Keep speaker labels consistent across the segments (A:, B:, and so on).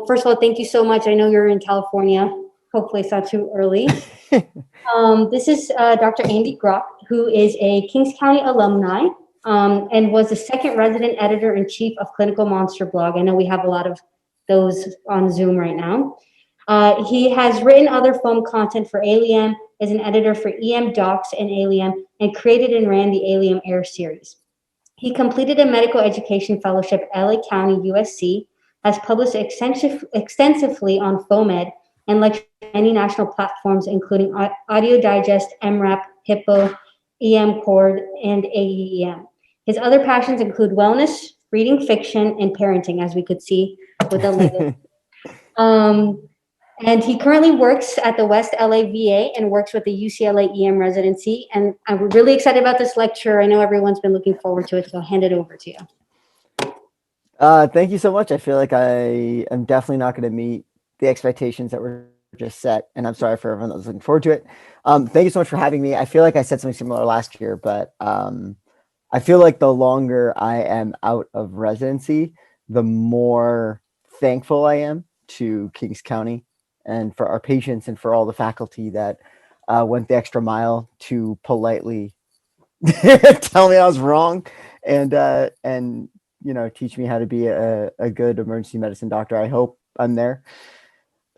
A: First of all, thank you so much. I know you're in California. Hopefully it's not too early. This is Dr. Andy Grock, who is a Kings County alumni and was the second resident editor-in-chief of Clinical Monster blog. I know we have a lot of those on Zoom right now. He has written other foam content for Alium, is an editor for EM Docs and Alium, and created and ran the Alium Air series. He completed a medical education fellowship at LA County, USC, has published extensively on FOAMed, and lectured on many national platforms, including Audio Digest, MRAP, Hippo, EM Cord, and AEM. His other passions include wellness, reading fiction, and parenting, as we could see with the Lego. And he currently works at the West LA VA and works with the UCLA EM residency. And I'm really excited about this lecture. I know everyone's been looking forward to it, so I'll hand it over to you.
B: Thank you so much. I feel like I am definitely not going to meet the expectations that were just set, and I'm sorry for everyone that was looking forward to it. Thank you so much for having me. I feel like I said something similar last year, but I feel like the longer I am out of residency, the more thankful I am to Kings County and for our patients and for all the faculty that went the extra mile to politely tell me I was wrong and teach me how to be a good emergency medicine doctor. I hope I'm there.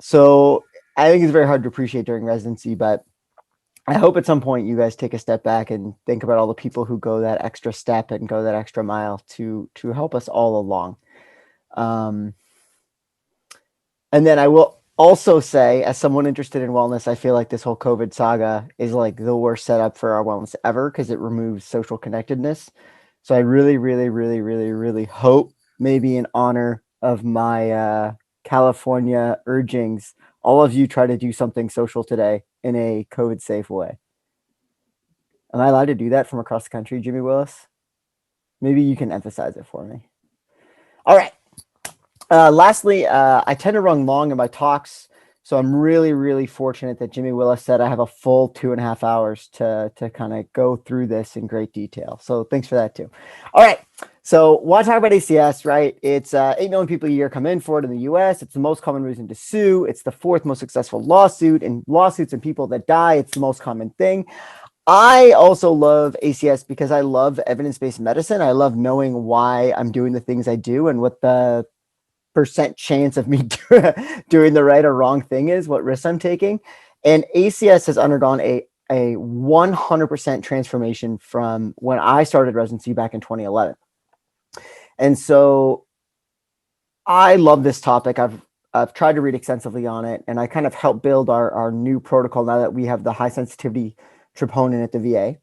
B: So I think it's very hard to appreciate during residency, but I hope at some point you guys take a step back and think about all the people who go that extra step and go that extra mile to help us all along. And then I will also say, as someone interested in wellness, I feel like this whole COVID saga is like the worst setup for our wellness ever because it removes social connectedness. So I really, really, really, really, really hope, maybe in honor of my California urgings, all of you try to do something social today in a COVID safe way. Am I allowed to do that from across the country, Jimmy Willis? Maybe you can emphasize it for me. All right. Lastly, I tend to run long in my talks, so I'm really, really fortunate that Jimmy Willis said I have a full 2.5 hours to kind of go through this in great detail. So thanks for that too. All right. So why talk about ACS, right? It's 8 million people a year come in for it in the US. It's the most common reason to sue. It's the 4th most successful lawsuit, and lawsuits and people that die, it's the most common thing. I also love ACS because I love evidence-based medicine. I love knowing why I'm doing the things I do and what the percent chance of me doing the right or wrong thing is, what risks I'm taking. And ACS has undergone a 100% transformation from when I started residency back in 2011. And so I love this topic. I've tried to read extensively on it, and I kind of helped build our new protocol now that we have the high sensitivity troponin at the VA.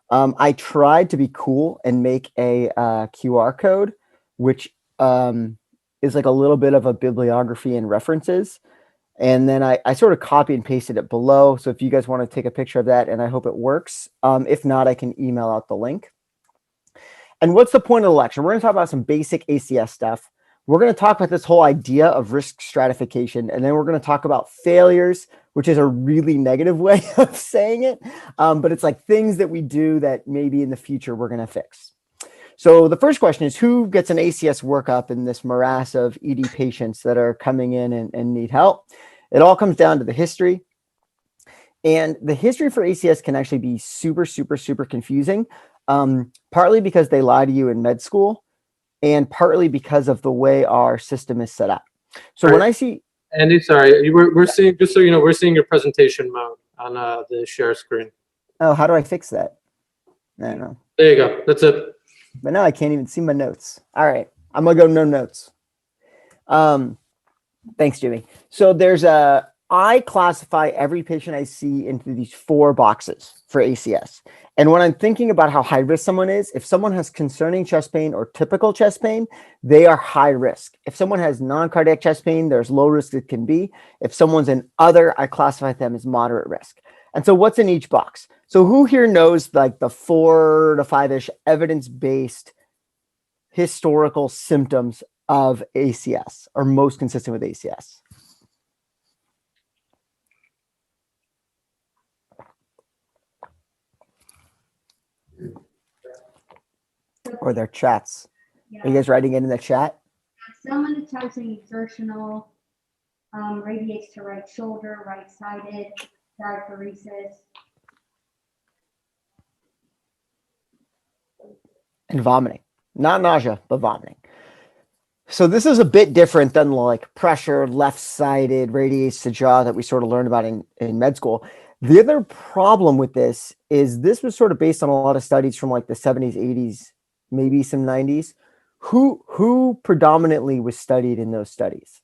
B: I tried to be cool and make a QR code, which is like a little bit of a bibliography and references. And then I sort of copy and pasted it below. So if you guys want to take a picture of that, and I hope it works. If not, I can email out the link. And what's the point of the lecture? We're going to talk about some basic ACS stuff. We're going to talk about this whole idea of risk stratification. And then we're going to talk about failures, which is a really negative way of saying it. But it's like things that we do that maybe in the future we're going to fix. So the first question is, who gets an ACS workup in this morass of ED patients that are coming in and need help? It all comes down to the history. And the history for ACS can actually be super, super, super confusing, partly because they lie to you in med school and partly because of the way our system is set up. So when I see...
C: Andy, sorry, we're seeing, just so you know, we're seeing your presentation mode on the share screen.
B: Oh, how do I fix that? I don't know.
C: There you go. That's it.
B: But now I can't even see my notes. All right. I'm going to go no notes. Thanks, Jimmy. So I classify every patient I see into these 4 boxes for ACS. And when I'm thinking about how high risk someone is, if someone has concerning chest pain or typical chest pain, they are high risk. If someone has non-cardiac chest pain, there's low risk it can be. If someone's an other, I classify them as moderate risk. And so what's in each box? So who here knows like the 4 to 5-ish evidence-based historical symptoms of ACS are most consistent with ACS? Or their chats. Are you guys writing it in the chat?
A: Some of the times in exertional radiates to right shoulder, right-sided, diaphoresis.
B: And vomiting. Not nausea, but vomiting. So this is a bit different than like pressure, left-sided, radiates to jaw that we sort of learned about in med school. The other problem with this is this was sort of based on a lot of studies from like the 70s, 80s, maybe some 90s. Who predominantly was studied in those studies?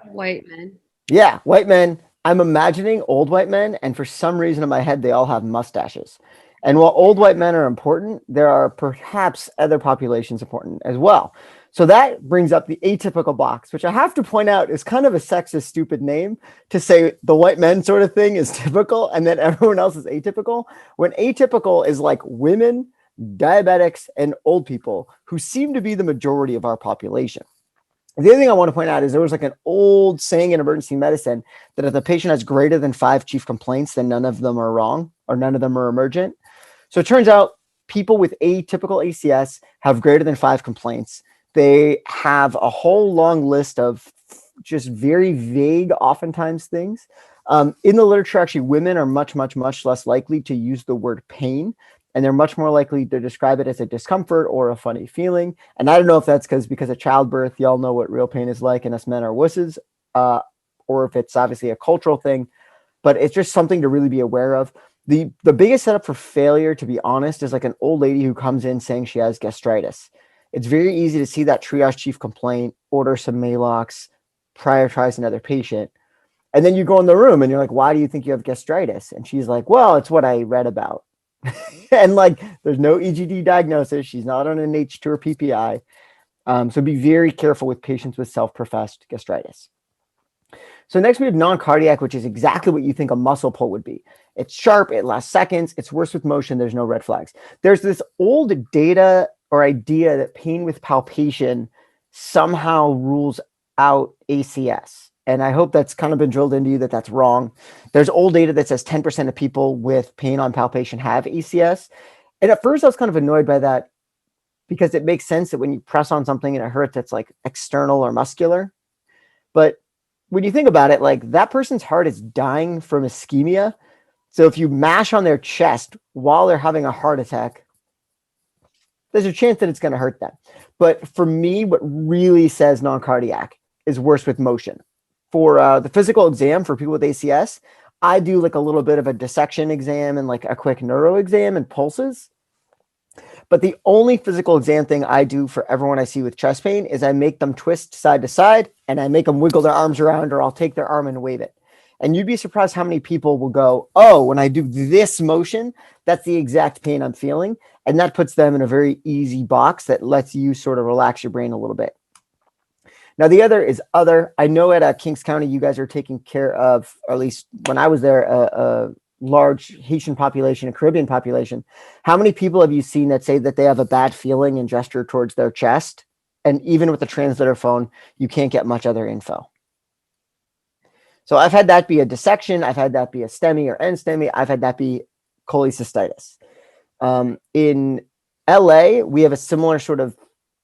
D: White men.
B: Yeah, white men. I'm imagining old white men, and for some reason in my head, they all have mustaches. And while old white men are important, there are perhaps other populations important as well. So that brings up the atypical box, which I have to point out is kind of a sexist, stupid name to say the white men sort of thing is typical and then everyone else is atypical, when atypical is like women, diabetics, and old people who seem to be the majority of our population. The other thing I want to point out is there was like an old saying in emergency medicine that if the patient has greater than 5 chief complaints, then none of them are wrong or none of them are emergent. So it turns out people with atypical ACS have greater than 5 complaints. They have a whole long list of just very vague, oftentimes things. In the literature, actually, women are much less likely to use the word pain, and they're much more likely to describe it as a discomfort or a funny feeling. And I don't know if that's because of childbirth, y'all know what real pain is like, and us men are wusses, or if it's obviously a cultural thing, but it's just something to really be aware of. The biggest setup for failure, to be honest, is like an old lady who comes in saying she has gastritis. It's very easy to see that triage chief complaint, order some Maalox, prioritize another patient. And then you go in the room and you're like, why do you think you have gastritis? And she's like, well, it's what I read about. And like, there's no EGD diagnosis. She's not on an H2 or PPI. So be very careful with patients with self-professed gastritis. So next we have non-cardiac, which is exactly what you think a muscle pull would be. It's sharp, it lasts seconds, it's worse with motion, there's no red flags. There's this old data or idea that pain with palpation somehow rules out ACS. And I hope that's kind of been drilled into you that that's wrong. There's old data that says 10% of people with pain on palpation have ACS. And at first I was kind of annoyed by that because it makes sense that when you press on something and it hurts, it's like external or muscular. But when you think about it, like that person's heart is dying from ischemia. So if you mash on their chest while they're having a heart attack, there's a chance that it's going to hurt them. But for me, what really says non-cardiac is worse with motion. For the physical exam for people with ACS, I do like a little bit of a dissection exam and like a quick neuro exam and pulses. But the only physical exam thing I do for everyone I see with chest pain is I make them twist side to side and I make them wiggle their arms around, or I'll take their arm and wave it. And you'd be surprised how many people will go, oh, when I do this motion, that's the exact pain I'm feeling. And that puts them in a very easy box that lets you sort of relax your brain a little bit. Now, the other is other. I know at Kings County, you guys are taking care of, or at least when I was there, a large Haitian population, a Caribbean population. How many people have you seen that say that they have a bad feeling and gesture towards their chest? And even with the translator phone, you can't get much other info. So I've had that be a dissection. I've had that be a STEMI or NSTEMI. I've had that be cholecystitis. In LA, we have a similar sort of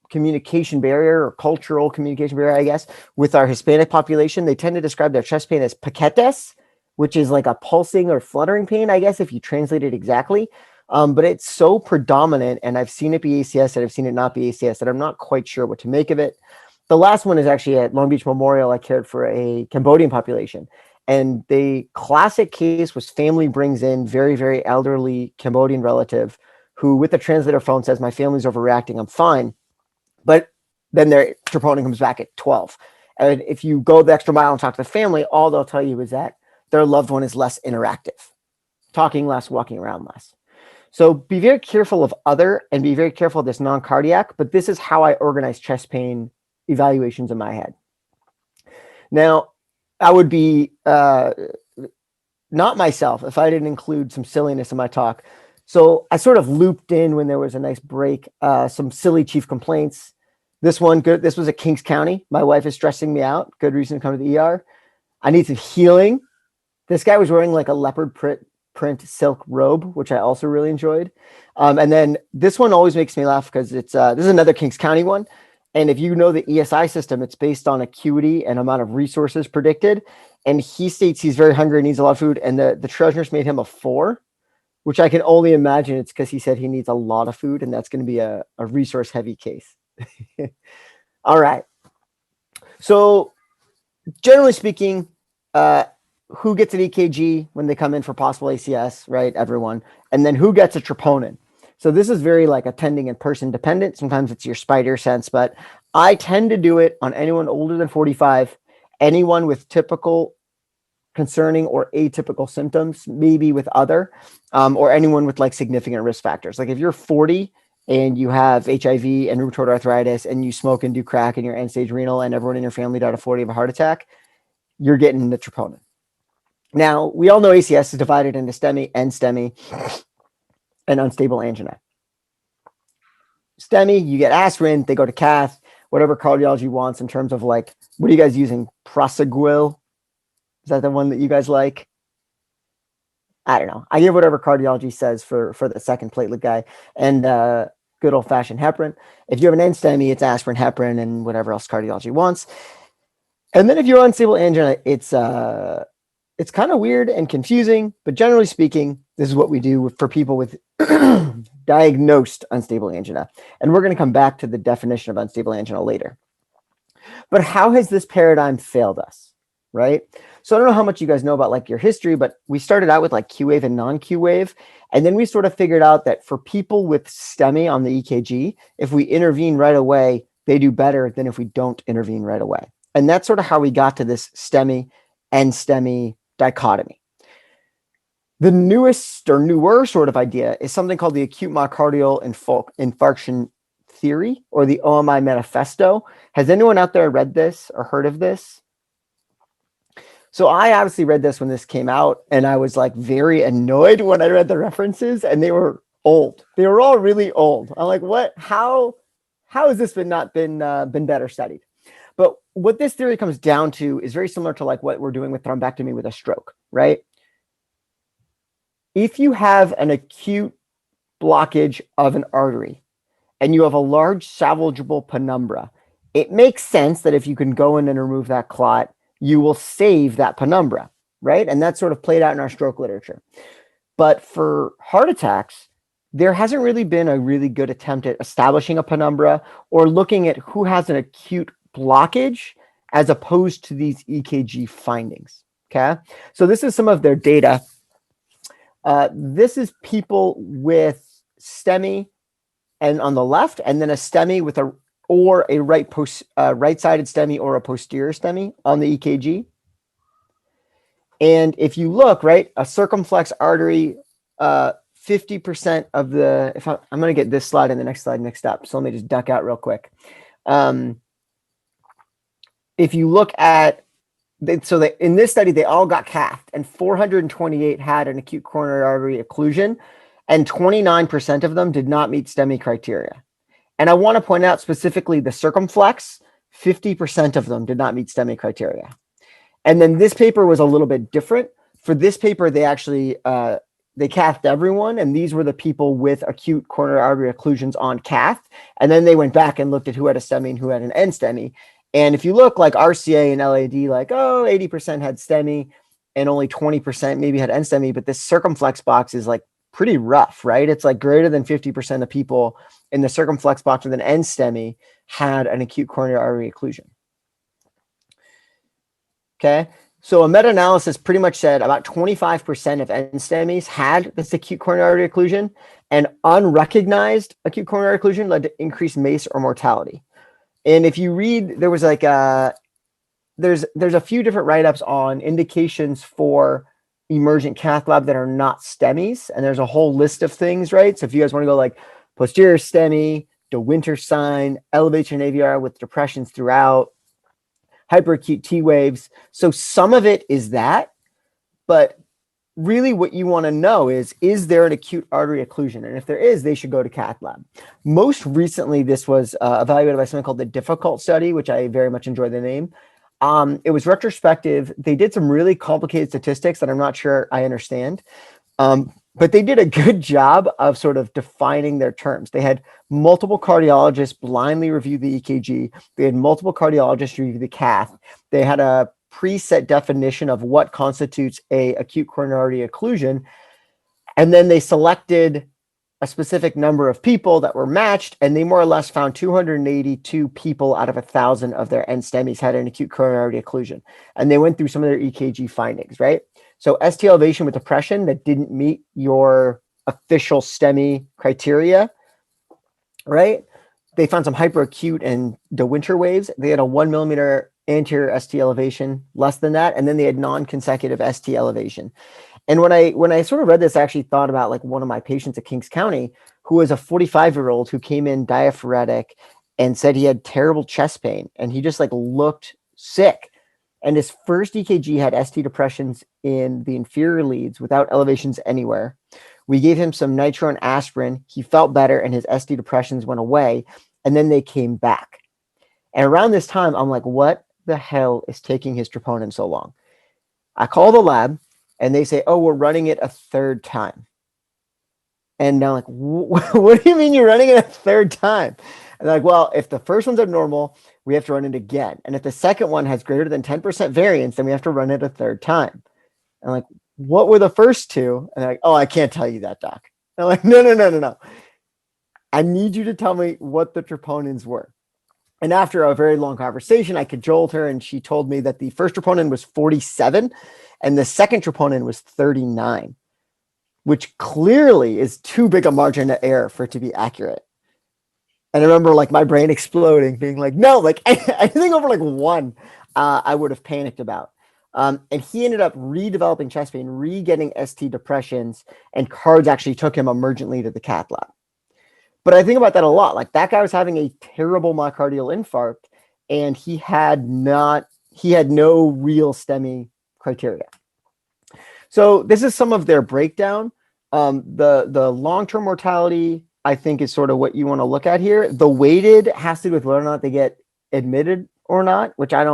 B: communication barrier or cultural communication barrier, I guess, with our Hispanic population. They tend to describe their chest pain as paquetes, which is like a pulsing or fluttering pain, I guess, if you translate it exactly. But it's so predominant, and I've seen it be ACS and I've seen it not be ACS, that I'm not quite sure what to make of it. The last one is actually at Long Beach Memorial. I cared for a Cambodian population. And the classic case was family brings in very elderly Cambodian relative who, with the translator phone, says, my family's overreacting, I'm fine. But then their troponin comes back at 12. And if you go the extra mile and talk to the family, all they'll tell you is that their loved one is less interactive, talking less, walking around less. So be very careful of other and be very careful of this non-cardiac, but this is how I organize chest pain evaluations in my head. Now, I would be not myself if I didn't include some silliness in my talk. So I sort of looped in when there was a nice break, some silly chief complaints. This one, good. This was at Kings County. My wife is stressing me out. Good reason to come to the ER. I need some healing. This guy was wearing like a leopard print print silk robe, which I also really enjoyed. And then this one always makes me laugh because it's this is another Kings County one. And if you know the ESI system, it's based on acuity and amount of resources predicted. And he states he's very hungry and needs a lot of food. And the treasurers made him a 4, which I can only imagine it's because he said he needs a lot of food, and that's going to be a resource heavy case. All right. So generally speaking, who gets an EKG when they come in for possible ACS, right? Everyone. And then who gets a troponin? So this is very like attending and person dependent. Sometimes it's your spider sense, but I tend to do it on anyone older than 45, anyone with typical, concerning, or atypical symptoms, maybe with other, or anyone with like significant risk factors. Like if you're 40 and you have HIV and rheumatoid arthritis and you smoke and do crack and you're end stage renal and everyone in your family died at 40 of a heart attack, you're getting the troponin. Now, we all know ACS is divided into STEMI, NSTEMI, and unstable angina. STEMI, you get aspirin, they go to cath, whatever cardiology wants in terms of like, what are you guys using? Proseguil? Is that the one that you guys like? I don't know. I give whatever cardiology says for the second platelet guy, and good old fashioned heparin. If you have an NSTEMI, it's aspirin, heparin, and whatever else cardiology wants. And then if you're unstable angina, it's kind of weird and confusing, but generally speaking, this is what we do for people with diagnosed unstable angina. And we're going to come back to the definition of unstable angina later. But how has this paradigm failed us, right? So I don't know how much you guys know about like your history, but we started out with like Q wave and non-Q wave. And then we sort of figured out that for people with STEMI on the EKG, if we intervene right away, they do better than if we don't intervene right away. And that's sort of how we got to this STEMI and STEMI dichotomy. The newest or newer sort of idea is something called the acute myocardial infarction theory, or the OMI manifesto. Has anyone out there read this or heard of this? So I obviously read this when this came out, and I was like very annoyed when I read the references, and they were old. They were all really old. I'm like, what? How has this not been better studied? But what this theory comes down to is very similar to like what we're doing with thrombectomy with a stroke, right? If you have an acute blockage of an artery and you have a large salvageable penumbra, it makes sense that if you can go in and remove that clot, you will save that penumbra, right? And that's sort of played out in our stroke literature. But for heart attacks, there hasn't really been a really good attempt at establishing a penumbra or looking at who has an acute blockage as opposed to these EKG findings, okay? So this is some of their data. This is people with STEMI and on the left, and then a STEMI with a right-sided STEMI or a posterior STEMI on the EKG. And if you look, right, a circumflex artery, 50% of the, I'm going to get this slide and the next slide mixed up, so let me just duck out real quick. If you look at, in this study, they all got cathed, and 428 had an acute coronary artery occlusion, and 29% of them did not meet STEMI criteria. And I want to point out specifically the circumflex, 50% of them did not meet STEMI criteria. And then this paper was a little bit different. For this paper, they actually, they cathed everyone, and these were the people with acute coronary artery occlusions on cath. And then they went back and looked at who had a STEMI and who had an NSTEMI. And if you look like RCA and LAD, like, 80% had STEMI and only 20% maybe had NSTEMI, but this circumflex box is like pretty rough, right? It's like greater than 50% of people in the circumflex box with an NSTEMI had an acute coronary artery occlusion. Okay, so a meta-analysis pretty much said about 25% of NSTEMIs had this acute coronary artery occlusion, and unrecognized acute coronary occlusion led to increased MACE or mortality. And if you read, there was like there's a few different write-ups on indications for emergent cath lab that are not STEMIs, and there's a whole list of things, right? So if you guys want to go like posterior STEMI, De Winter sign, elevation AVR with depressions throughout, hyperacute T waves. So some of it is that, but really what you want to know is there an acute artery occlusion? And if there is, they should go to cath lab. Most recently, this was evaluated by something called the Difficult study, which I very much enjoy the name. It was retrospective. They did some really complicated statistics that I'm not sure I understand. But they did a good job of sort of defining their terms. They had multiple cardiologists blindly review the EKG. They had multiple cardiologists review the cath. They had a preset definition of what constitutes a acute coronary artery occlusion. And then they selected a specific number of people that were matched, and they more or less found 282 people out of 1,000 of their end STEMIs had an acute coronary artery occlusion. And they went through some of their EKG findings, right? So ST elevation with depression that didn't meet your official STEMI criteria, right? They found some hyperacute and De Winter waves. They had a 1 millimeter anterior ST elevation, less than that, and then they had non-consecutive ST elevation. And when I sort of read this, I actually thought about like one of my patients at Kings County, who was a 45-year-old who came in diaphoretic and said he had terrible chest pain, and he just like looked sick. And his first EKG had ST depressions in the inferior leads without elevations anywhere. We gave him some nitro and aspirin. He felt better, and his ST depressions went away, and then they came back. And around this time, I'm like, what the hell is taking his troponin so long? I call the lab, and they say, oh, we're running it a third time. And I'm like, what do you mean you're running it a third time? And they're like, well, if the first one's abnormal, we have to run it again. And if the second one has greater than 10% variance, then we have to run it a third time. And I'm like, what were the first two? And they're like, oh, I can't tell you that, doc. And I'm like, no. I need you to tell me what the troponins were. And after a very long conversation, I cajoled her, and she told me that the first troponin was 47 and the second troponin was 39, which clearly is too big a margin of error for it to be accurate. And I remember like my brain exploding, being like, no, like anything over like 1, I would have panicked about. And he ended up redeveloping chest pain, re-getting ST depressions, and cards actually took him emergently to the cath lab. But I think about that a lot. Like that guy was having a terrible myocardial infarct, and he had no real STEMI criteria. So this is some of their breakdown. The long-term mortality, I think, is sort of what you want to look at here. The weighted has to do with whether or not they get admitted or not, which I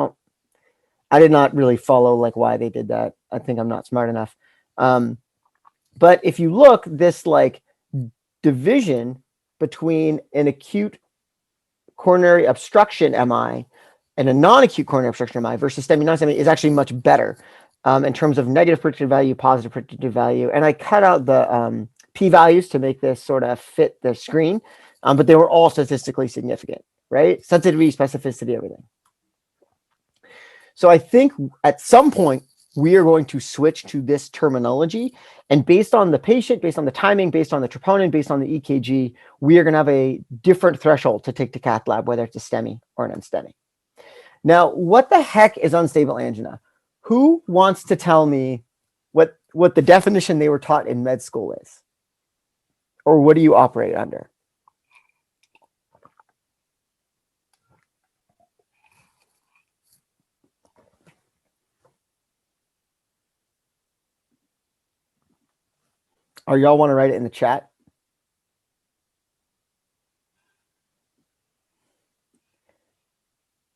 B: did not really follow like why they did that. I think I'm not smart enough. But if you look, this like division between an acute coronary obstruction MI and a non-acute coronary obstruction MI versus STEMI, non-STEMI is actually much better in terms of negative predictive value, positive predictive value. And I cut out the p-values to make this sort of fit the screen, but they were all statistically significant, right? Sensitivity, specificity, everything. So I think at some point, we are going to switch to this terminology, and based on the patient, based on the timing, based on the troponin, based on the EKG, we are going to have a different threshold to take to cath lab, whether it's a STEMI or an unSTEMI. Now, what the heck is unstable angina? Who wants to tell me what the definition they were taught in med school is? Or what do you operate under? Or y'all want to write it in the chat?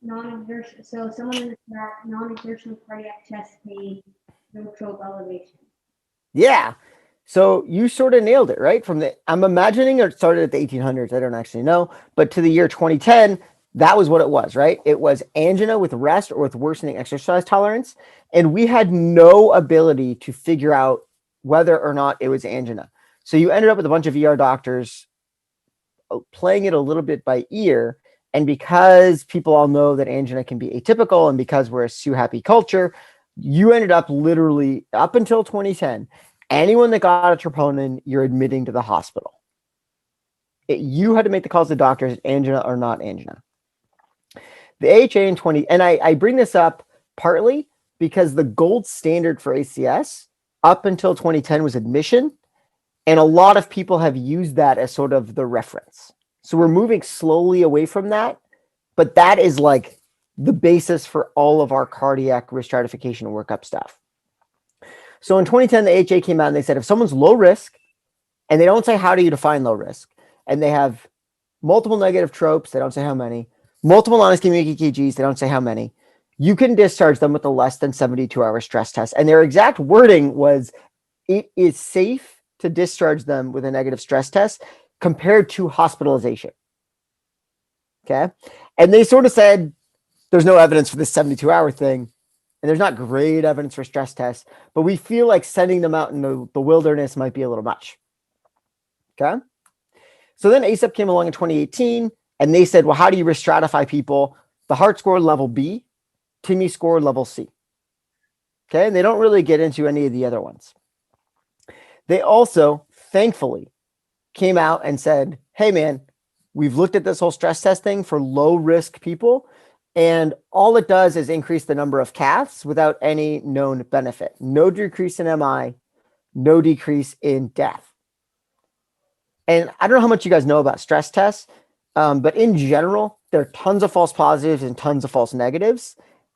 A: Non-exertion. So someone in the chat, non-exertional cardiac chest pain, no trope elevation.
B: Yeah. So you sort of nailed it, right? I'm imagining it started at the 1800s. I don't actually know, but to the year 2010, that was what it was, right? It was angina with rest or with worsening exercise tolerance. And we had no ability to figure out whether or not it was angina. So you ended up with a bunch of ER doctors playing it a little bit by ear. And because people all know that angina can be atypical, and because we're a sue happy culture, you ended up literally up until 2010, anyone that got a troponin, you're admitting to the hospital. You had to make the calls to doctors, angina or not angina. The AHA in 20, and I bring this up partly because the gold standard for ACS up until 2010 was admission, and a lot of people have used that as sort of the reference. So we're moving slowly away from that, but that is like the basis for all of our cardiac risk stratification workup stuff. So in 2010, the AHA came out and they said, if someone's low risk, and they don't say how do you define low risk, and they have multiple negative tropes, they don't say how many, multiple non-ischemic EKGs, they don't say how many, you can discharge them with a less than 72-hour stress test. And their exact wording was, it is safe to discharge them with a negative stress test compared to hospitalization. Okay. And they sort of said there's no evidence for this 72-hour thing, and there's not great evidence for stress tests, but we feel like sending them out in the wilderness might be a little much. Okay. So then ACEP came along in 2018, and they said, well, how do you risk stratify people? The heart score level B, TIMI score level C. Okay. And they don't really get into any of the other ones. They also, thankfully, came out and said, hey, man, we've looked at this whole stress test thing for low risk people, and all it does is increase the number of caths without any known benefit. No decrease in MI, no decrease in death. And I don't know how much you guys know about stress tests, but in general, there are tons of false positives and tons of false negatives.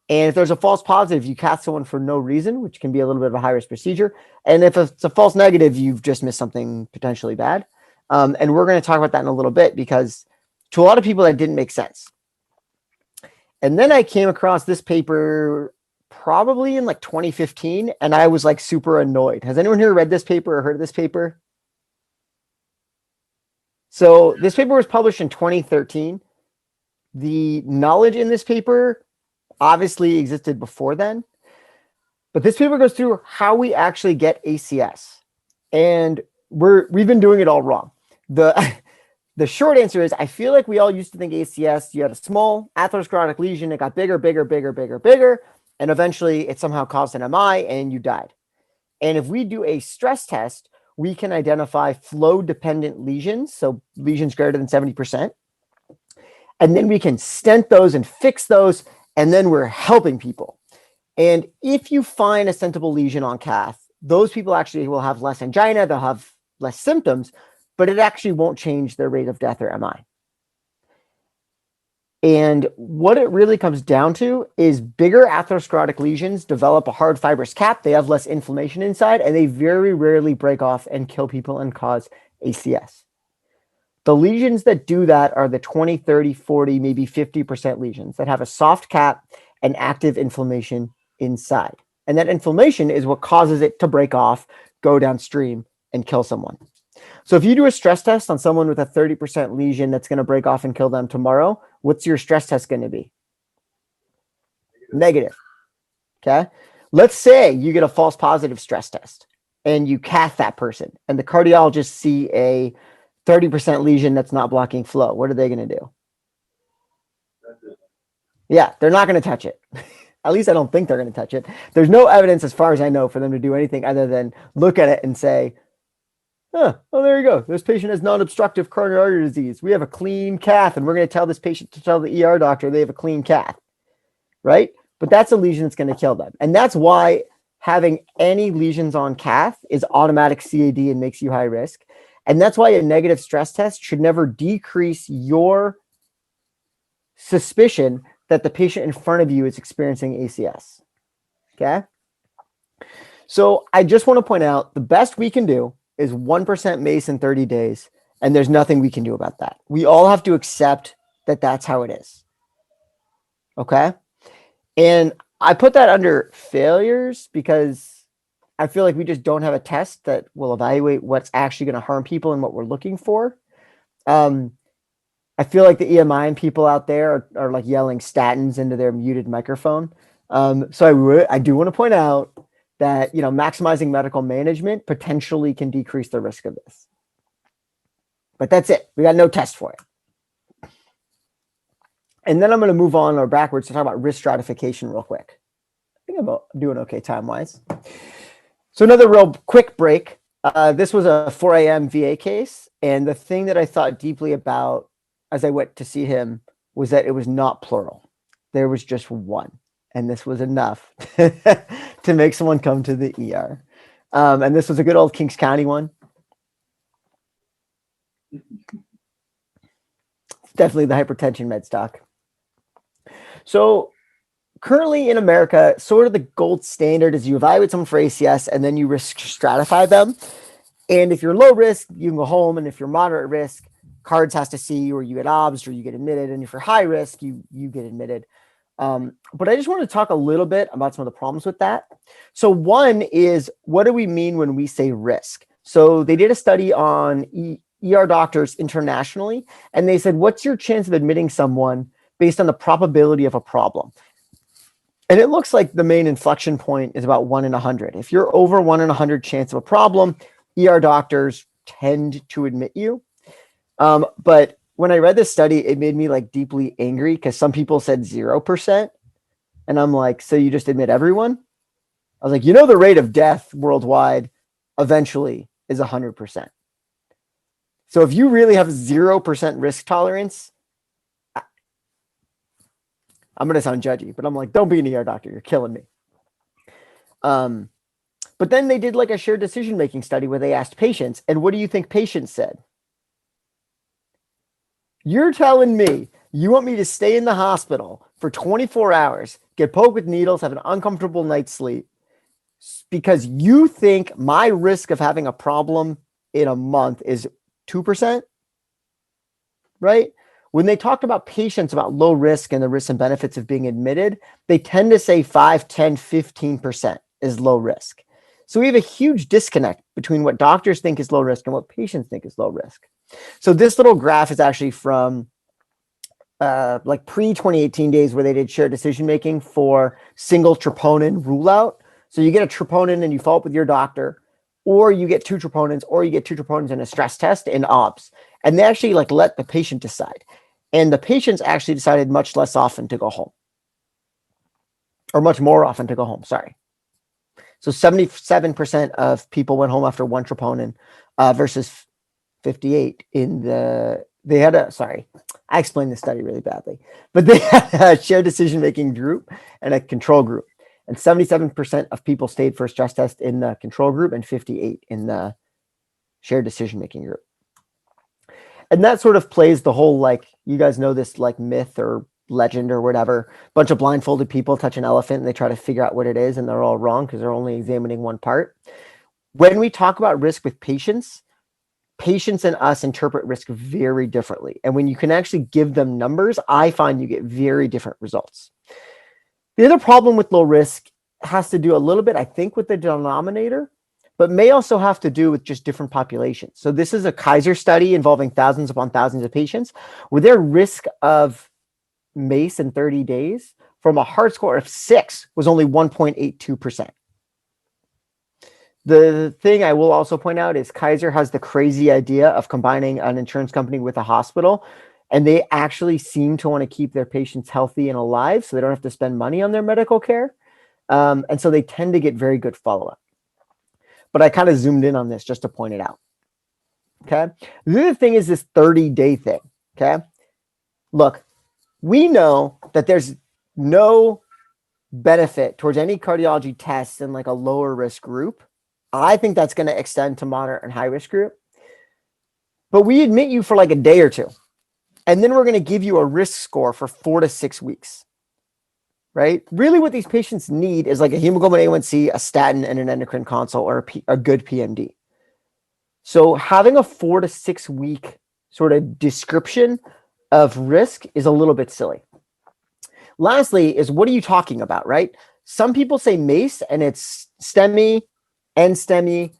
B: And if there's a false positive, you cath someone for no reason, which can be a little bit of a high-risk procedure. And if it's a false negative, you've just missed something potentially bad. And we're going to talk about that in a little bit, because to a lot of people, that didn't make sense. And then I came across this paper probably in like 2015, and I was like super annoyed. Has anyone here read this paper or heard of this paper? So this paper was published in 2013. The knowledge in this paper obviously existed before then, but this paper goes through how we actually get ACS, and we've been doing it all wrong. The short answer is, I feel like we all used to think ACS, you had a small atherosclerotic lesion, it got bigger, and eventually it somehow caused an MI and you died. And if we do a stress test, we can identify flow-dependent lesions, so lesions greater than 70%, and then we can stent those and fix those, and then we're helping people. And if you find a stentable lesion on cath, those people actually will have less angina, they'll have less symptoms, but it actually won't change their rate of death or MI. And what it really comes down to is bigger atherosclerotic lesions develop a hard fibrous cap, they have less inflammation inside, and they very rarely break off and kill people and cause ACS. The lesions that do that are the 20, 30, 40, maybe 50% lesions that have a soft cap and active inflammation inside. And that inflammation is what causes it to break off, go downstream, and kill someone. So if you do a stress test on someone with a 30% lesion that's going to break off and kill them tomorrow, what's your stress test going to be? Negative. Okay. Let's say you get a false positive stress test and you cath that person, and the cardiologists see a 30% lesion that's not blocking flow. What are they going to do? Yeah, they're not going to touch it. At least I don't think they're going to touch it. There's no evidence, as far as I know, for them to do anything other than look at it and say, oh, there you go. This patient has non-obstructive coronary artery disease. We have a clean cath, and we're going to tell this patient to tell the ER doctor they have a clean cath, right? But that's a lesion that's going to kill them. And that's why having any lesions on cath is automatic CAD and makes you high risk. And that's why a negative stress test should never decrease your suspicion that the patient in front of you is experiencing ACS. Okay? So I just want to point out, the best we can do is 1% MACE in 30 days, and there's nothing we can do about that. We all have to accept that that's how it is. Okay? And I put that under failures because I feel like we just don't have a test that will evaluate what's actually going to harm people and what we're looking for. I feel like the EMI and people out there are like yelling statins into their muted microphone. So I do want to point out that, you know, maximizing medical management potentially can decrease the risk of this. But that's it. We got no test for it. And then I'm going to move on or backwards to talk about risk stratification real quick. I think I'm doing okay time-wise. So another real quick break. This was a 4 a.m. VA case. And the thing that I thought deeply about as I went to see him was that it was not plural. There was just one. And this was enough to make someone come to the ER. And this was a good old Kings County one. It's definitely the hypertension med stock. So currently in America, sort of the gold standard is you evaluate someone for ACS and then you risk stratify them. And if you're low risk, you can go home. And if you're moderate risk, cards has to see you, or you get obs, or you get admitted. And if you're high risk, you get admitted. But I just want to talk a little bit about some of the problems with that. So one is, what do we mean when we say risk? So they did a study on ER doctors internationally, and they said, what's your chance of admitting someone based on the probability of a problem? And it looks like the main inflection point is about 1 in 100. If you're over 1 in 100 chance of a problem, ER doctors tend to admit you. But when I read this study, it made me like deeply angry because some people said 0%. And I'm like, so you just admit everyone? I was like, the rate of death worldwide eventually is 100%. So if you really have 0% risk tolerance, I'm going to sound judgy, but I'm like, don't be an ER doctor. You're killing me. But then they did like a shared decision-making study where they asked patients, and what do you think patients said? You're telling me you want me to stay in the hospital for 24 hours, get poked with needles, have an uncomfortable night's sleep, because you think my risk of having a problem in a month is 2%, right? When they talked about patients about low risk and the risks and benefits of being admitted, they tend to say 5, 10, 15% is low risk. So we have a huge disconnect between what doctors think is low risk and what patients think is low risk. So this little graph is actually from like pre-2018 days where they did shared decision-making for single troponin rule out. So you get a troponin and you follow up with your doctor, or you get 2 troponins, or you get 2 troponins in a stress test in OBS. And they actually like let the patient decide. And the patients actually decided much less often to go home. Or much more often to go home, sorry. So 77% of people went home after 1 troponin versus 58 in the, they had a, sorry, I explained the study really badly, but they had a shared decision-making group and a control group. And 77% of people stayed for a stress test in the control group and 58 in the shared decision-making group. And that sort of plays the whole, like, you guys know this like myth or legend or whatever, bunch of blindfolded people touch an elephant and they try to figure out what it is and they're all wrong because they're only examining one part. When we talk about risk with patients and us interpret risk very differently. And when you can actually give them numbers, I find you get very different results. The other problem with low risk has to do a little bit, I think, with the denominator, but may also have to do with just different populations. So this is a Kaiser study involving thousands upon thousands of patients with their risk of MACE in 30 days from a heart score of 6 was only 1.82%. The thing I will also point out is Kaiser has the crazy idea of combining an insurance company with a hospital, and they actually seem to want to keep their patients healthy and alive so they don't have to spend money on their medical care. And so they tend to get very good follow-up. But I kind of zoomed in on this just to point it out. Okay. The other thing is this 30-day thing. Okay. Look, we know that there's no benefit towards any cardiology tests in like a lower risk group. I think that's going to extend to moderate and high risk group. But we admit you for like a day or two. And then we're going to give you a risk score for 4 to 6 weeks. Right? Really what these patients need is like a hemoglobin A1C, a statin, and an endocrine consult, or a good PMD. So having a 4 to 6 week sort of description of risk is a little bit silly. Lastly is, what are you talking about, right? Some people say MACE and it's STEMI, NSTEMI,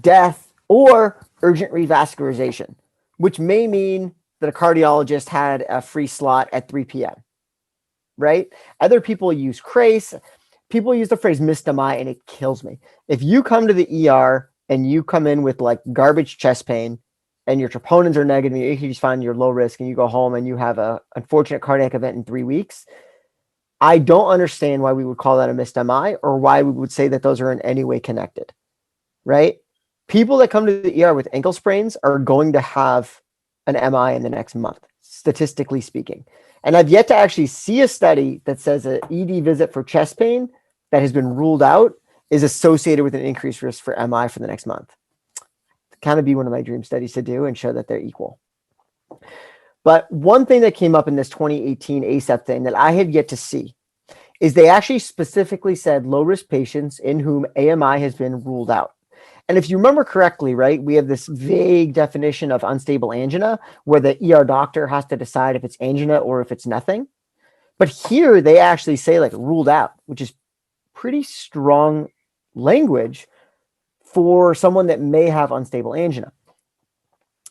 B: death, or urgent revascularization, which may mean that a cardiologist had a free slot at 3 p.m. Right? Other people use CRACE. People use the phrase missed MI, and it kills me. If you come to the ER and you come in with like garbage chest pain and your troponins are negative, and your EKG's fine, you're low risk, and you go home and you have a unfortunate cardiac event in 3 weeks, I don't understand why we would call that a missed MI or why we would say that those are in any way connected, right? People that come to the ER with ankle sprains are going to have an MI in the next month, statistically speaking. And I've yet to actually see a study that says an ED visit for chest pain that has been ruled out is associated with an increased risk for MI for the next month. It'd kind of be one of my dream studies to do and show that they're equal. But one thing that came up in this 2018 ACEP thing that I had yet to see is they actually specifically said low-risk patients in whom AMI has been ruled out. And if you remember correctly, right, we have this vague definition of unstable angina where the ER doctor has to decide if it's angina or if it's nothing. But here they actually say like ruled out, which is pretty strong language for someone that may have unstable angina.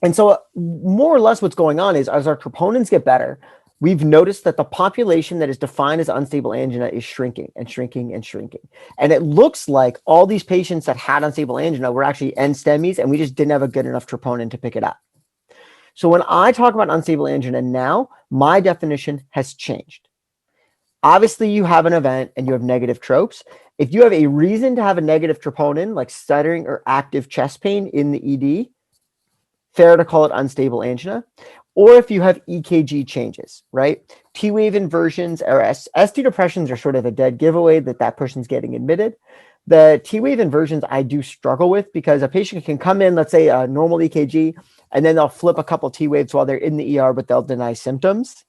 B: And so more or less what's going on is as our troponins get better, we've noticed that the population that is defined as unstable angina is shrinking and shrinking and shrinking. And it looks like all these patients that had unstable angina were actually end-STEMIs, and we just didn't have a good enough troponin to pick it up. So when I talk about unstable angina now, my definition has changed. Obviously, you have an event and you have negative tropes. If you have a reason to have a negative troponin, like stuttering or active chest pain in the ED, fair to call it unstable angina. Or if you have EKG changes, right? T-wave inversions or ST depressions are sort of a dead giveaway that person's getting admitted. The T-wave inversions I do struggle with because a patient can come in, let's say a normal EKG, and then they'll flip a couple T-waves while they're in the ER, but they'll deny symptoms.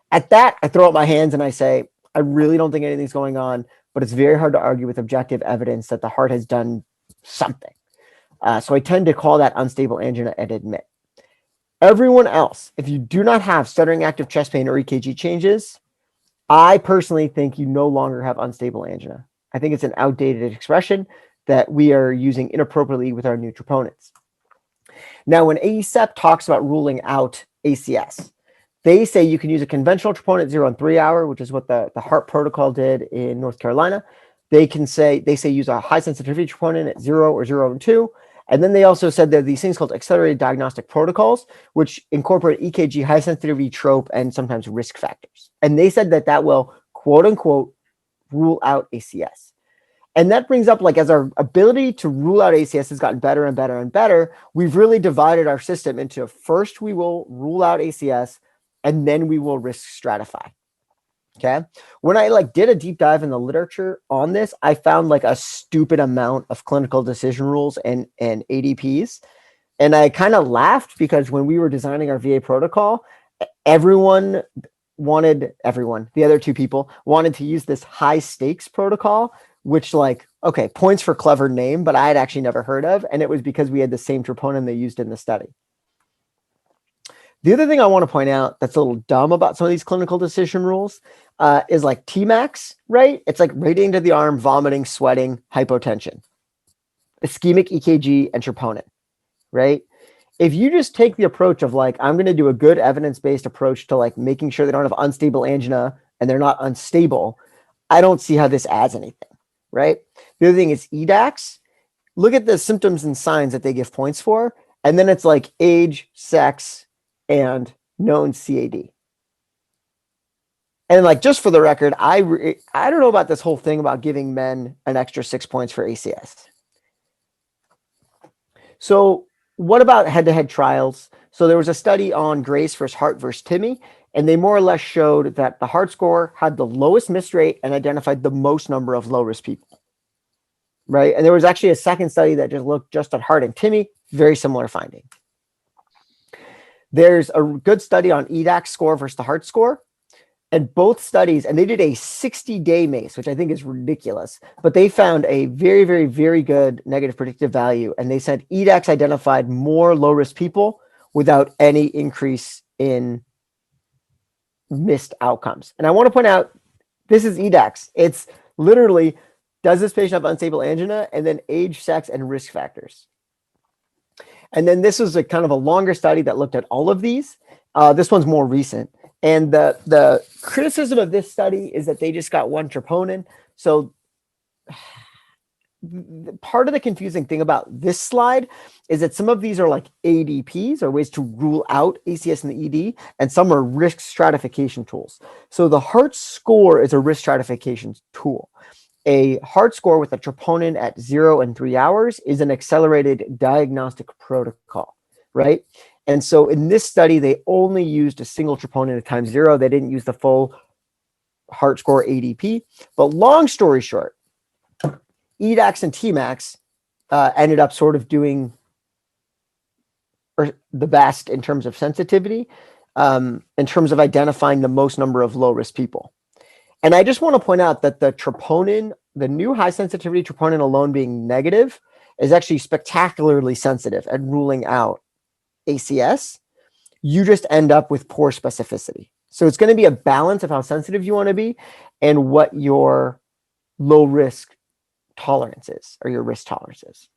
B: At that, I throw up my hands and I say, I really don't think anything's going on, but it's very hard to argue with objective evidence that the heart has done something. So I tend to call that unstable angina and admit. Everyone else, if you do not have stuttering active chest pain or EKG changes, I personally think you no longer have unstable angina. I think it's an outdated expression that we are using inappropriately with our new troponins. Now, when AECEP talks about ruling out ACS, they say you can use a conventional troponin at 0 and 3 hour, which is what the heart protocol did in North Carolina. They say use a high sensitivity troponin at 0 or 0 and 2. And then they also said there are these things called accelerated diagnostic protocols, which incorporate EKG, high sensitivity trope, and sometimes risk factors. And they said that will, quote unquote, rule out ACS. And that brings up, like, as our ability to rule out ACS has gotten better and better and better, we've really divided our system into first we will rule out ACS, and then we will risk stratify. Okay. When I did a deep dive in the literature on this, I found like a stupid amount of clinical decision rules and ADPs. And I kind of laughed because when we were designing our VA protocol, the other two people wanted to use this high stakes protocol, which okay, points for clever name, but I had actually never heard of. And it was because we had the same troponin they used in the study. The other thing I want to point out that's a little dumb about some of these clinical decision rules is like Tmax, right? It's like radiating to the arm, vomiting, sweating, hypotension, ischemic EKG, and troponin, right? If you just take the approach of I'm going to do a good evidence-based approach to making sure they don't have unstable angina and they're not unstable, I don't see how this adds anything, right? The other thing is EDAX. Look at the symptoms and signs that they give points for, and then it's like age, sex, and known CAD. And just for the record, I don't know about this whole thing about giving men an extra 6 points for ACS. So what about head-to-head trials? So there was a study on Grace versus Hart versus Timmy, and they more or less showed that the Hart score had the lowest miss rate and identified the most number of low-risk people, right? And there was actually a second study that just looked just at Hart and Timmy, very similar finding. There's a good study on EDAX score versus the Hart score. And both studies, and they did a 60-day MACE, which I think is ridiculous, but they found a very, very, very good negative predictive value. And they said EDAX identified more low-risk people without any increase in missed outcomes. And I want to point out, this is EDAX. It's literally, does this patient have unstable angina? And then age, sex, and risk factors. And then this was a kind of a longer study that looked at all of these. This one's more recent. And the criticism of this study is that they just got one troponin. So part of the confusing thing about this slide is that some of these are like ADPs, or ways to rule out ACS in the ED, and some are risk stratification tools. So the Hart score is a risk stratification tool. A Hart score with a troponin at 0 and 3 hours is an accelerated diagnostic protocol, right? And so in this study, they only used a single troponin at time 0. They didn't use the full Hart score ADP. But long story short, EDAX and Tmax ended up sort of doing the best in terms of sensitivity, in terms of identifying the most number of low-risk people. And I just want to point out that the troponin, the new high sensitivity troponin alone being negative, is actually spectacularly sensitive at ruling out ACS. You just end up with poor specificity. So it's going to be a balance of how sensitive you want to be and what your low risk tolerance is, or your risk tolerance is.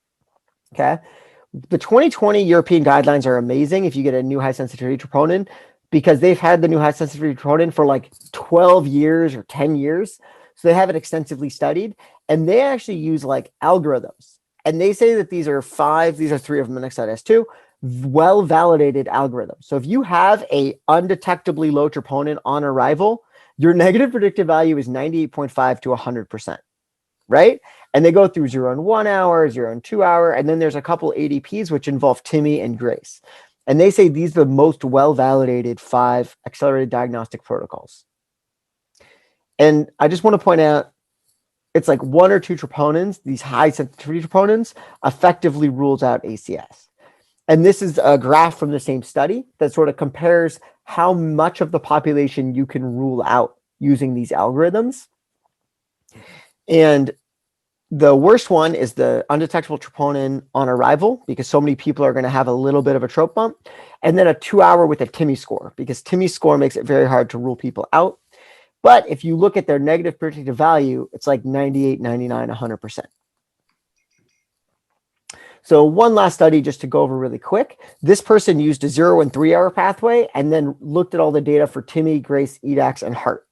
B: Okay. The 2020 European guidelines are amazing if you get a new high sensitivity troponin, because they've had the new high sensitivity troponin for like 12 years or 10 years. So they have it extensively studied, and they actually use like algorithms. And they say that these are three of them in XIS2, well-validated algorithms. So if you have a undetectably low troponin on arrival, your negative predictive value is 98.5 to 100%, right? And they go through 0 and 1 hour, 0 and 2 hour, and then there's a couple ADPs which involve TIMI and GRACE. And they say these are the most well-validated 5 accelerated diagnostic protocols. And I just want to point out, it's like 1 or 2 troponins, these high sensitivity troponins, effectively rules out ACS. And this is a graph from the same study that sort of compares how much of the population you can rule out using these algorithms. And the worst one is the undetectable troponin on arrival, because so many people are going to have a little bit of a trope bump. And then a 2 hour with a TIMI score, because TIMI score makes it very hard to rule people out. But if you look at their negative predictive value, it's like 98, 99, 100%. So one last study just to go over really quick. This person used a 0 and 3 hour pathway and then looked at all the data for TIMI, GRACE, EDAX, and HEART.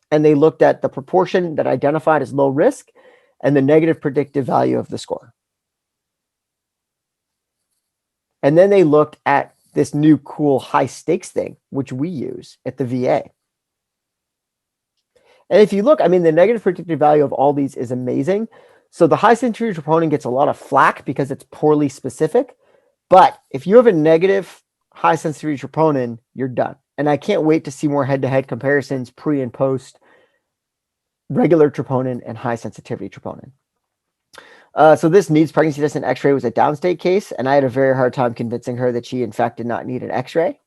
B: And they looked at the proportion that identified as low risk and the negative predictive value of the score. And then they looked at this new cool high stakes thing, which we use at the VA. And if you look, I mean, the negative predictive value of all these is amazing. So the high sensitivity troponin gets a lot of flack because it's poorly specific. But if you have a negative high sensitivity troponin, you're done. And I can't wait to see more head-to-head comparisons pre and post regular troponin and high sensitivity troponin. So this needs pregnancy test and x-ray was a downstate case. And I had a very hard time convincing her that she, in fact, did not need an x-ray.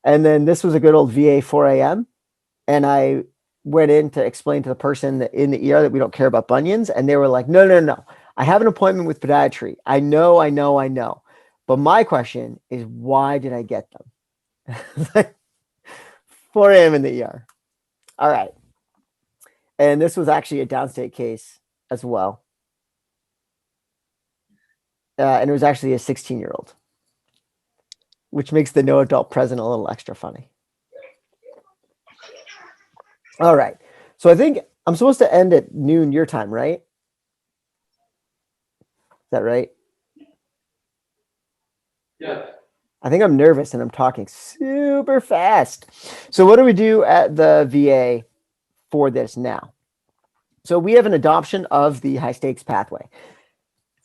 B: And then this was a good old VA 4 a.m. And I went in to explain to the person that in the ER that we don't care about bunions. And they were like, no. I have an appointment with podiatry. I know. But my question is, why did I get them? 4 a.m. in the ER. All right. And this was actually a downstate case as well. And it was actually a 16-year-old, which makes the no adult present a little extra funny. All right. So I think I'm supposed to end at noon your time, right? Is that right?
C: Yeah.
B: I think I'm nervous and I'm talking super fast. So what do we do at the VA for this now? So we have an adoption of the high stakes pathway.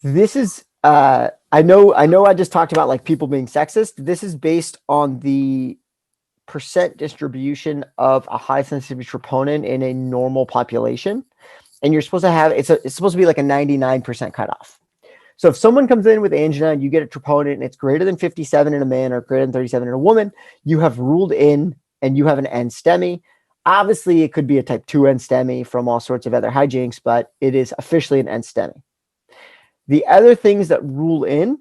B: This is, I know I just talked about like people being sexist. This is based on the percent distribution of a high sensitivity troponin in a normal population. And you're supposed to have, it's supposed to be like a 99% cutoff. So if someone comes in with angina and you get a troponin and it's greater than 57 in a man or greater than 37 in a woman, you have ruled in and you have an NSTEMI. Obviously, it could be a type 2 NSTEMI from all sorts of other hijinks, but it is officially an NSTEMI. The other things that rule in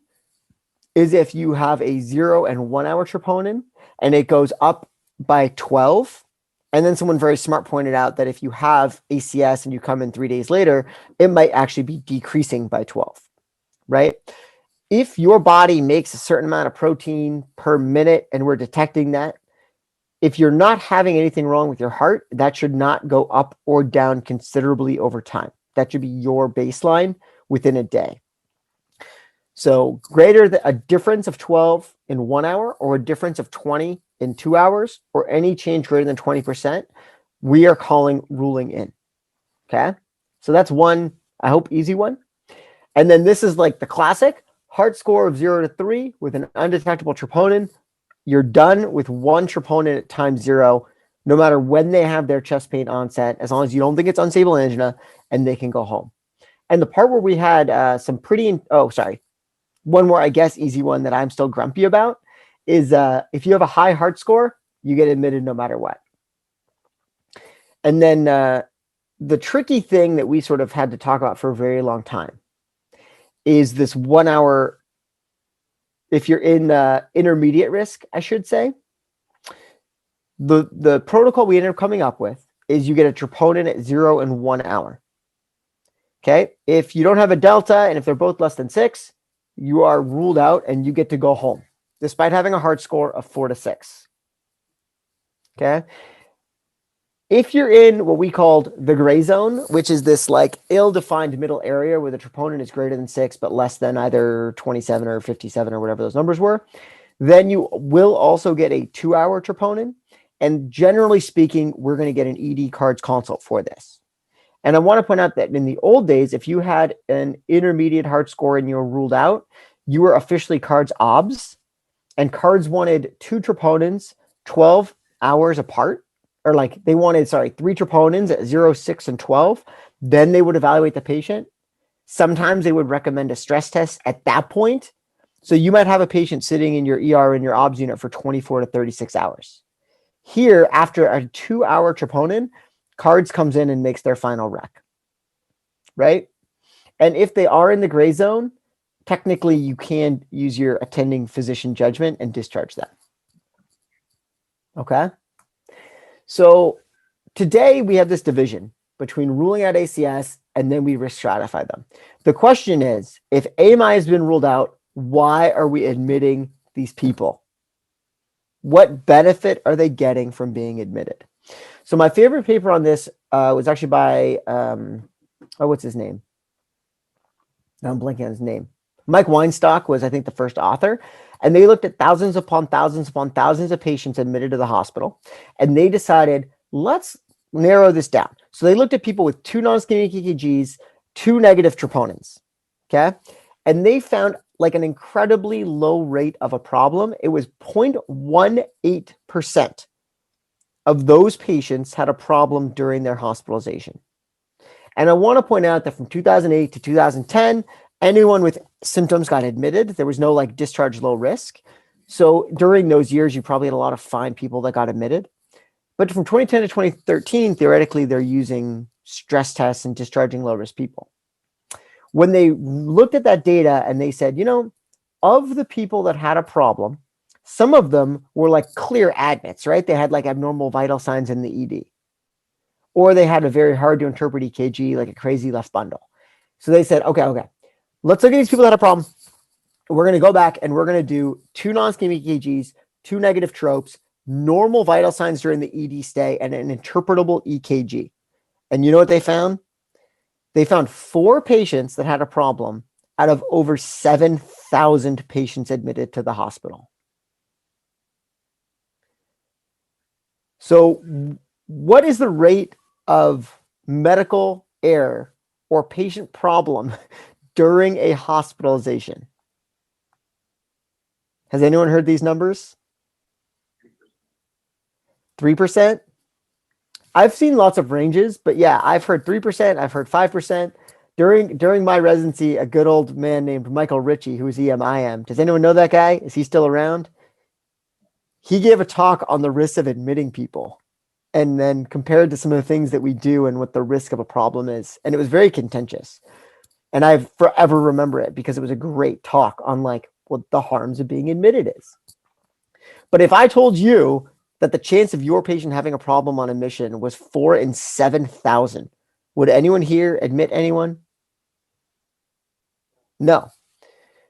B: is if you have a 0 and 1 hour troponin and it goes up by 12. And then someone very smart pointed out that if you have ACS and you come in 3 days later, it might actually be decreasing by 12, right? If your body makes a certain amount of protein per minute and we're detecting that, if you're not having anything wrong with your heart, that should not go up or down considerably over time. That should be your baseline within a day. So greater than a difference of 12 in 1 hour or a difference of 20 in 2 hours or any change greater than 20%, we are calling ruling in. Okay. So that's one, I hope, easy one. And then this is like the classic heart score of 0 to 3 with an undetectable troponin. You're done with one troponin at time 0, no matter when they have their chest pain onset, as long as you don't think it's unstable angina, and they can go home. And the part where we had some pretty, one more, I guess, easy one that I'm still grumpy about is if you have a high heart score, you get admitted no matter what. And then the tricky thing that we sort of had to talk about for a very long time is this 1 hour, if you're in intermediate risk, I should say. The protocol we ended up coming up with is you get a troponin at 0 and 1 hour. Okay. If you don't have a delta and if they're both less than 6, you are ruled out and you get to go home despite having a hard score of 4 to 6. Okay. If you're in what we called the gray zone, which is this like ill-defined middle area where the troponin is greater than 6, but less than either 27 or 57 or whatever those numbers were, then you will also get a 2-hour troponin. And generally speaking, we're going to get an ED cards consult for this. And I want to point out that in the old days, if you had an intermediate hard score and you were ruled out, you were officially cards obs, and cards wanted 2 troponins 12 hours apart, or like they wanted, 3 troponins at 0, 6, and 12. Then they would evaluate the patient. Sometimes they would recommend a stress test at that point. So you might have a patient sitting in your ER in your obs unit for 24 to 36 hours. Here, after a 2-hour troponin, cards comes in and makes their final rec, right? And if they are in the gray zone, technically you can use your attending physician judgment and discharge them. Okay? So today we have this division between ruling out ACS and then we risk stratify them. The question is, if AMI has been ruled out, why are we admitting these people? What benefit are they getting from being admitted? So my favorite paper on this was actually by, what's his name? Now I'm blanking on his name. Mike Weinstock was, I think, the first author. And they looked at thousands upon thousands upon thousands of patients admitted to the hospital. And they decided, let's narrow this down. So they looked at people with 2 non-ischemic EKGs, 2 negative troponins. Okay. And they found like an incredibly low rate of a problem. It was 0.18% of those patients had a problem during their hospitalization. And I want to point out that from 2008 to 2010, anyone with symptoms got admitted. There was no like discharge low risk. So during those years, you probably had a lot of fine people that got admitted. But from 2010 to 2013, theoretically, they're using stress tests and discharging low risk people. When they looked at that data and they said, you know, of the people that had a problem, some of them were like clear admits, right? They had like abnormal vital signs in the ED. Or they had a very hard to interpret EKG, like a crazy left bundle. So they said, okay, let's look at these people that had a problem. We're going to go back and we're going to do 2 non-ischemic EKGs, 2 negative tropes, normal vital signs during the ED stay, and an interpretable EKG. And you know what they found? They found 4 patients that had a problem out of over 7,000 patients admitted to the hospital. So what is the rate of medical error or patient problem during a hospitalization? Has anyone heard these numbers? 3%? I've seen lots of ranges, but yeah, I've heard 3%. I've heard 5%. During my residency, a good old man named Michael Ritchie, who was EMIM. Does anyone know that guy? Is he still around? He gave a talk on the risks of admitting people and then compared to some of the things that we do and what the risk of a problem is. And it was very contentious. And I forever remember it because it was a great talk on like what the harms of being admitted is. But if I told you that the chance of your patient having a problem on admission was 4 in 7,000, would anyone here admit anyone? No.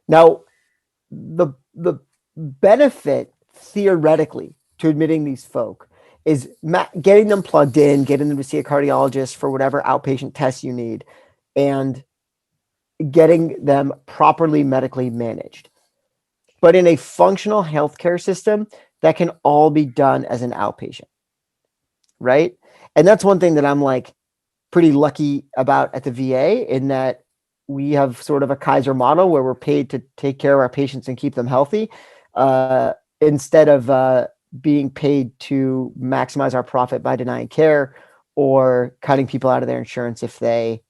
B: Now, the benefit theoretically to admitting these folk is getting them plugged in, getting them to see a cardiologist for whatever outpatient tests you need, and getting them properly medically managed. But in a functional healthcare system, that can all be done as an outpatient, right? And that's one thing that I'm like pretty lucky about at the VA, in that we have sort of a Kaiser model where we're paid to take care of our patients and keep them healthy, instead of being paid to maximize our profit by denying care or cutting people out of their insurance if they,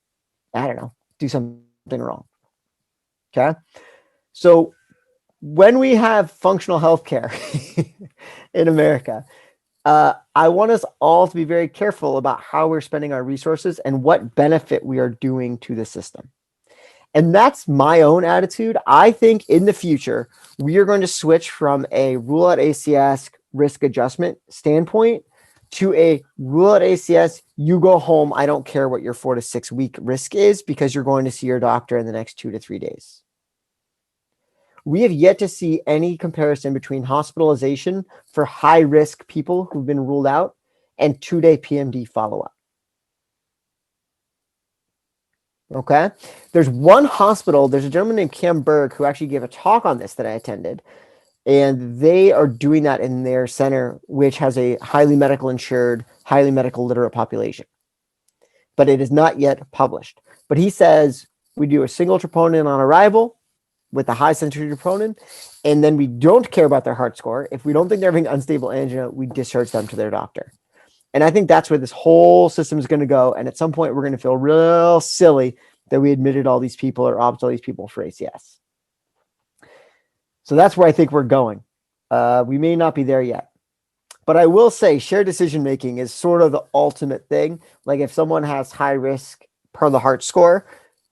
B: I don't know, do something wrong. Okay. So when we have functional healthcare in America, I want us all to be very careful about how we're spending our resources and what benefit we are doing to the system. And that's my own attitude. I think in the future, we are going to switch from a rule out ACS, risk adjustment standpoint to a rule out ACS, you go home. I don't care what your 4 to 6 week risk is because you're going to see your doctor in the next 2 to 3 days. We have yet to see any comparison between hospitalization for high risk people who've been ruled out and 2-day PMD follow-up. Okay. There's one hospital, there's a gentleman named Cam Berg who actually gave a talk on this that I attended. And they are doing that in their center, which has a highly medical insured, highly medical literate population. But it is not yet published. But he says we do a single troponin on arrival with a high sensitivity troponin, and then we don't care about their heart score. If we don't think they're having unstable angina, we discharge them to their doctor. And I think that's where this whole system is going to go. And at some point, we're going to feel real silly that we admitted all these people or opted all these people for ACS. So that's where I think we're going. We may not be there yet. But I will say shared decision-making is sort of the ultimate thing. Like if someone has high risk per the heart score,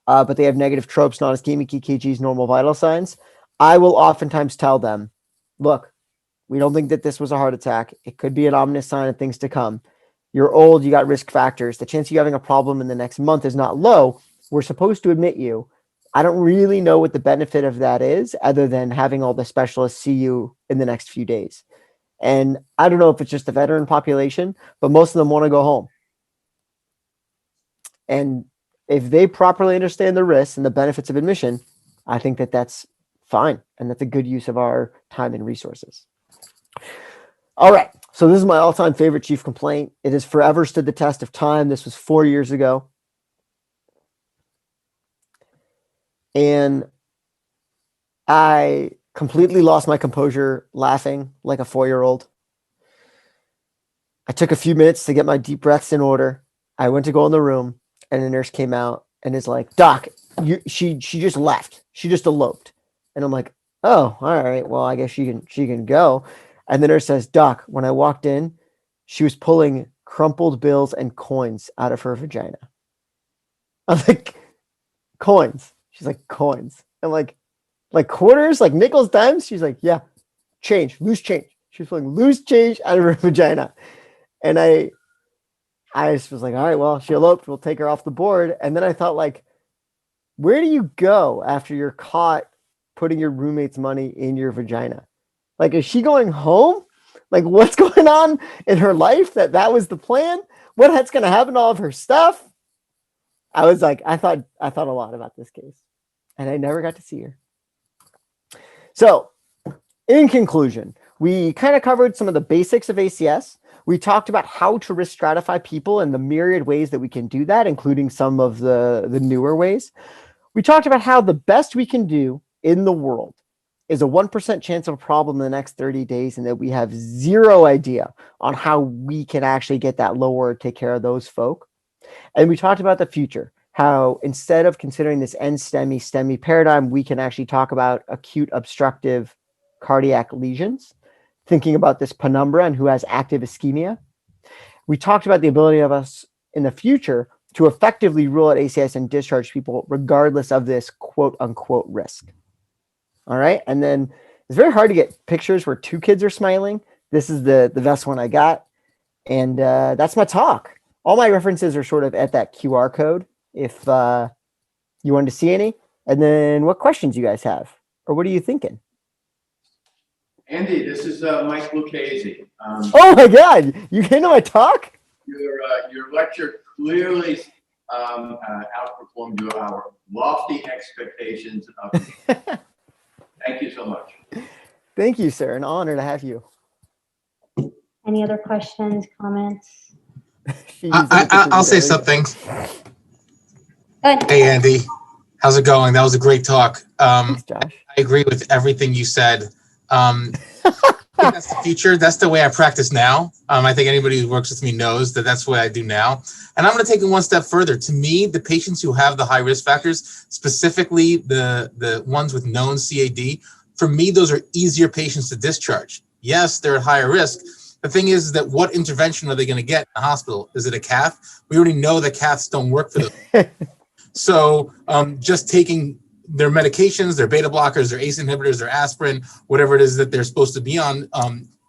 B: but they have negative tropes, non-ischemic EKGs, normal vital signs, I will oftentimes tell them, look, we don't think that this was a heart attack. It could be an ominous sign of things to come. You're old, you got risk factors. The chance of you having a problem in the next month is not low. We're supposed to admit you. I don't really know what the benefit of that is other than having all the specialists see you in the next few days. And I don't know if it's just the veteran population, but most of them want to go home. And if they properly understand the risks and the benefits of admission, I think that that's fine. And that's a good use of our time and resources. All right. So this is my all-time favorite chief complaint. It has forever stood the test of time. This was 4 years ago. And I completely lost my composure laughing like a 4-year-old. I took a few minutes to get my deep breaths in order. I went to go in the room and the nurse came out and is like, Doc, she just left. She just eloped. And I'm like, oh, all right. Well, I guess she can go. And the nurse says, Doc, when I walked in, she was pulling crumpled bills and coins out of her vagina. I'm like, coins. She's like, coins. I'm like quarters, like nickels, dimes. She's like, yeah, change, loose change. She was pulling loose change out of her vagina. And I just was like, all right, well, she eloped. We'll take her off the board. And then I thought, like, where do you go after you're caught putting your roommate's money in your vagina? Like, is she going home? Like, what's going on in her life that was the plan? What's going to happen to all of her stuff? I was like, I thought a lot about this case, and I never got to see her. So in conclusion, we kind of covered some of the basics of ACS. We talked about how to risk stratify people and the myriad ways that we can do that, including some of the newer ways. We talked about how the best we can do in the world is a 1% chance of a problem in the next 30 days, and that we have zero idea on how we can actually get that lower, take care of those folk. And we talked about the future, how instead of considering this STEMI paradigm, we can actually talk about acute obstructive cardiac lesions, thinking about this penumbra and who has active ischemia. We talked about the ability of us in the future to effectively rule out ACS and discharge people regardless of this quote unquote risk. All right. And then it's very hard to get pictures where two kids are smiling. This is the best one I got. And that's my talk. All my references are sort of at that QR code if you wanted to see any. And then what questions you guys have, or what are you thinking?
E: Andy, this is Mike Lucchese.
B: Oh my God, you came to my talk?
E: Your lecture clearly outperformed our lofty expectations of you. Thank you so much.
B: Thank you, sir. An honor to have you.
A: Any other questions, comments?
F: I'll say something.
A: Good.
F: Hey, Andy. How's it going? That was a great talk.
B: Thanks, Josh.
F: I agree with everything you said. I think that's the future. That's the way I practice now. I think anybody who works with me knows that that's what I do now. And I'm going to take it one step further. To me, the patients who have the high risk factors, specifically the ones with known CAD, for me, those are easier patients to discharge. Yes, they're at higher risk. The thing is that what intervention are they going to get in the hospital? Is it a cath? We already know that caths don't work for them. So just taking their medications, their beta blockers, their ACE inhibitors, their aspirin, whatever it is that they're supposed to be on,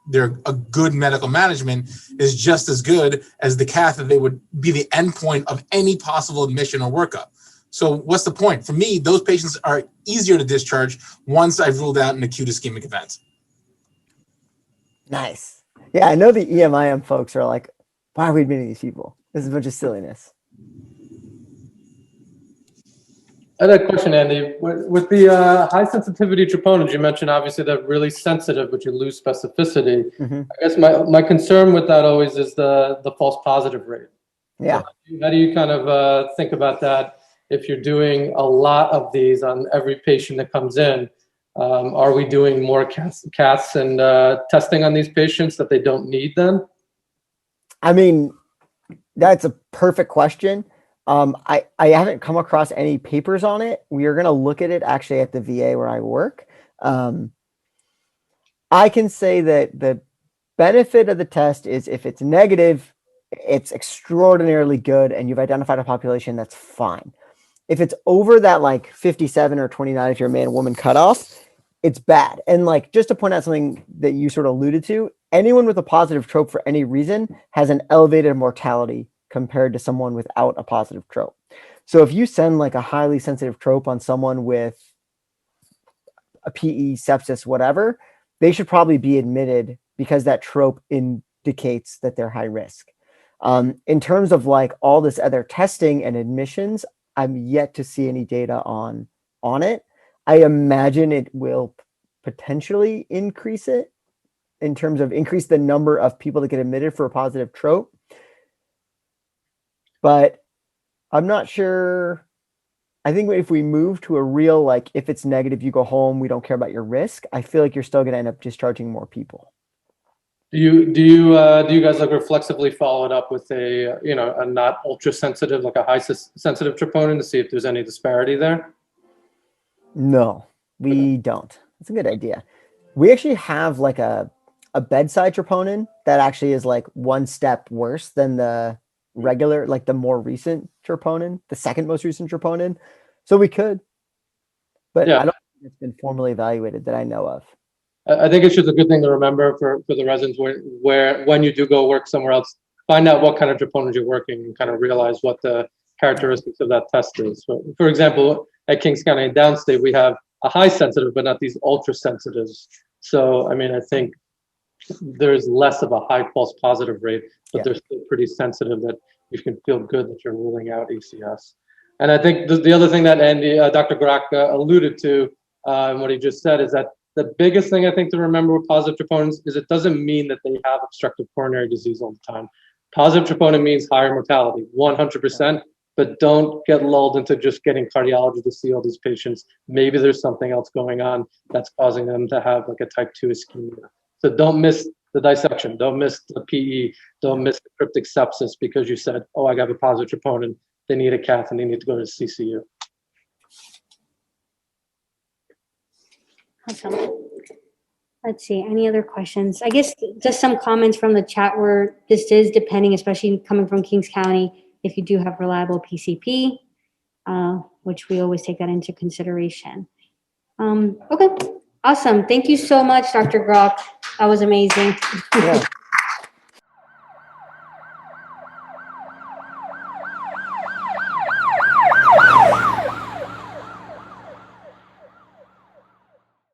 F: they're a good medical management is just as good as the cath that they would be the endpoint of any possible admission or workup. So what's the point? For me, those patients are easier to discharge once I've ruled out an acute ischemic event.
B: Nice. Yeah, I know the EMIM folks are like, why are we admitting these people? This is a bunch of silliness.
C: I had a question, Andy. With the high sensitivity troponins, you mentioned obviously they're really sensitive, but you lose specificity.
B: Mm-hmm.
C: I guess my concern with that always is the false positive rate.
B: Yeah.
C: So how do you kind of think about that if you're doing a lot of these on every patient that comes in? Are we doing more caths and testing on these patients that they don't need then?
B: I mean, that's a perfect question. I haven't come across any papers on it. We are going to look at it actually at the VA where I work. I can say that the benefit of the test is if it's negative, it's extraordinarily good and you've identified a population, that's fine. If it's over that like 57 or 29, if you're a man, woman cutoff, it's bad. And like, just to point out something that you sort of alluded to, anyone with a positive trope for any reason has an elevated mortality compared to someone without a positive trope. So if you send like a highly sensitive trope on someone with a PE, sepsis, whatever, they should probably be admitted because that trope indicates that they're high risk. In terms of like all this other testing and admissions, I'm yet to see any data on it. I imagine it will potentially increase it in terms of increase the number of people that get admitted for a positive trope. But I'm not sure. I think if we move to a real, like, if it's negative, you go home, we don't care about your risk, I feel like you're still going to end up discharging more people.
C: Do you guys like reflexively follow it up with a not ultra sensitive, like a high sensitive troponin to see if there's any disparity there?
B: No, we don't. That's a good idea. We actually have like a bedside troponin that actually is like one step worse than the regular, like the more recent troponin, the second most recent troponin. So we could, but
C: Yeah.
B: I don't think it's been formally evaluated that I know of.
C: I think it's just a good thing to remember for the residents where when you do go work somewhere else, find out what kind of troponins you're working and kind of realize what the characteristics of that test is. So, for example, at Kings County and Downstate, we have a high sensitive, but not these ultra sensitives. So, I mean, I think there's less of a high false positive rate, but they're still pretty sensitive that you can feel good that you're ruling out ACS. And I think the other thing that Andy, Dr. Grock alluded to, and what he just said is that the biggest thing I think to remember with positive troponins is it doesn't mean that they have obstructive coronary disease all the time. Positive troponin means higher mortality, 100%, but don't get lulled into just getting cardiology to see all these patients. Maybe there's something else going on that's causing them to have like a type 2 ischemia. So don't miss the dissection, don't miss the PE, don't miss the cryptic sepsis because you said, oh, I got a positive troponin, they need a cath and they need to go to CCU.
A: Awesome. Let's see, any other questions? I guess just some comments from the chat where this is depending, especially coming from Kings County, if you do have reliable PCP, which we always take that into consideration. Okay, awesome. Thank you so much, Dr. Grock. That was amazing.
B: Yeah,